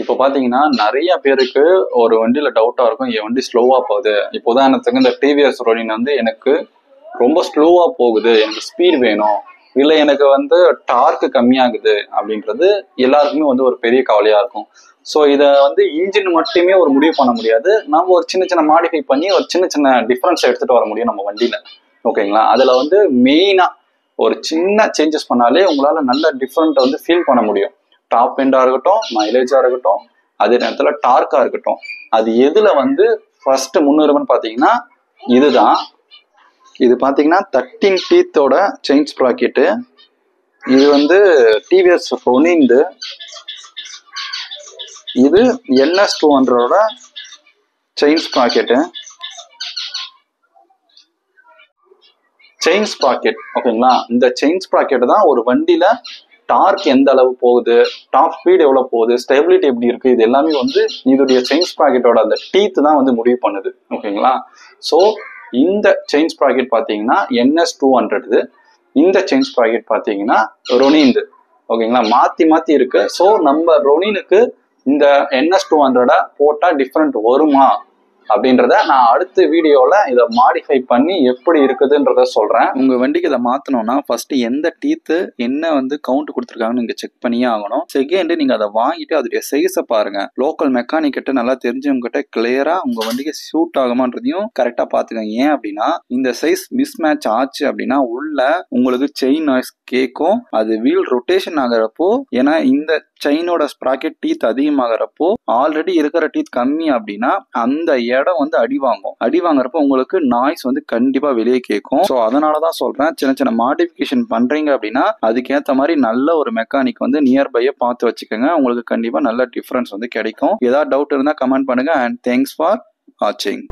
இப்போ பாத்தீங்கன்னா நிறைய பேருக்கு ஒரு வண்டியில டவுட்டா இருக்கும், என் வண்டி ஸ்லோவா போகுது. இப்போ உதாரணத்துக்கு இந்த டிவிஎஸ் ரோனின் வந்து எனக்கு ரொம்ப ஸ்லோவா போகுது, எனக்கு ஸ்பீட் வேணும், இல்ல எனக்கு வந்து டார்க் கம்மியாகுது அப்படின்றது எல்லாருக்குமே வந்து ஒரு பெரிய கவலையா இருக்கும். ஸோ இதை வந்து இன்ஜின் மட்டுமே ஒரு முடிவு பண்ண முடியாது, நம்ம ஒரு சின்ன சின்ன மாடிஃபை பண்ணி ஒரு சின்ன சின்ன டிஃபரன்ஸ் எடுத்துட்டு வர முடியும் நம்ம வண்டியில. ஓகேங்களா? அதுல வந்து மெயினா ஒரு சின்ன சேஞ்சஸ் பண்ணாலே உங்களால நல்ல டிஃபரெண்ட் வந்து ஃபீல் பண்ண முடியும். டாப் எண்டா இருக்கட்டும், மைலேஜா இருக்கட்டும், அதே நேரத்துல டார்க்கா இருக்கட்டும். அது எதுல வந்து ஃபர்ஸ்ட் முன்னுரிமைன்னு பாத்தீங்கன்னா இதுதான். இது பாத்தீங்கன்னா 13 டீத்தோட செயின் ஸ்ப்ராக்கெட்டு. இது வந்து டிவிஎஸ் ரொனின்து. இது NS 200ஓட செயின் ஸ்ப்ராக்கெட்டு. செயின் ஸ்ப்ராக்கெட் ஓகேங்களா? இந்த செயின் ஸ்ப்ராக்கெட் தான் ஒரு வண்டியில டார்க் எந்த அளவு போகுது, டாப் ஸ்பீட் எவ்வளவு போகுது, ஸ்டெபிலிட்டி எப்படி இருக்கு, இது எல்லாமே வந்து இதோடைய செயின் ஸ்ப்ராக்கெட்டோட அந்த டீத் தான் வந்து முடிவு பண்ணுது. ஓகேங்களா? ஸோ இந்த செயின் ஸ்ப்ராக்கெட் பாத்தீங்கன்னா NS 200, இந்த செயின் ஸ்ப்ராக்கெட் பாத்தீங்கன்னா ரொனின்து. ஓகேங்களா? மாத்தி மாத்தி இருக்கு. ஸோ நம்ம ரொனினுக்கு இந்த NS 200 போட்டா டிஃபரெண்ட் வருமா அப்படின்றத நான் அடுத்த வீடியோல இதை மாடிஃபை பண்ணி எப்படி இருக்குதுன்றத சொல்றேன். உங்க வண்டிக்கு இதை மாத்தணும்னா ஃபர்ஸ்ட் எந்த டீத்து என்ன வந்து கவுண்ட் கொடுத்துருக்காங்கன்னு நீங்க செக் பண்ணியே ஆகணும். செகண்ட், நீங்க அதை வாங்கிட்டு அதோடைய சைஸை பாருங்க. லோக்கல் மெக்கானிக் கிட்ட நல்லா தெரிஞ்சவங்க கிட்ட கிளியரா உங்க வண்டிக்கு சூட் ஆகுமான்றதையும் கரெக்டா பாத்துக்கங்க. ஏன் அப்படின்னா இந்த சைஸ் மிஸ் மேட்ச் ஆச்சு அப்படின்னா உள்ள உங்களுக்கு செயின் நாய்ஸ் கேட்கும். அது வீல் ரொட்டேஷன் ஆகிறப்போ, ஏன்னா இந்த செயினோட ஸ்ப்ராக்கெட் டீத் அதிகமாகறப்போ ஆல்ரெடி இருக்கிற டீத் கம்மி அப்படின்னா அந்த இடம் வந்து அடி வாங்குறப்போ உங்களுக்கு நாய்ஸ் வந்து கண்டிப்பா வெளியே கேட்கும். ஸோ அதனாலதான் சொல்றேன், சின்ன சின்ன மாடிஃபிகேஷன் பண்றீங்க அப்படின்னா அதுக்கேற்ற மாதிரி நல்ல ஒரு மெக்கானிக் வந்து நியர்பையை பார்த்து வச்சுக்கோங்க. உங்களுக்கு கண்டிப்பா நல்ல டிஃபரன்ஸ் வந்து கிடைக்கும். ஏதாவது டவுட் இருந்தா கமெண்ட் பண்ணுங்க. அண்ட் தேங்க்ஸ் ஃபார் வாட்சிங்.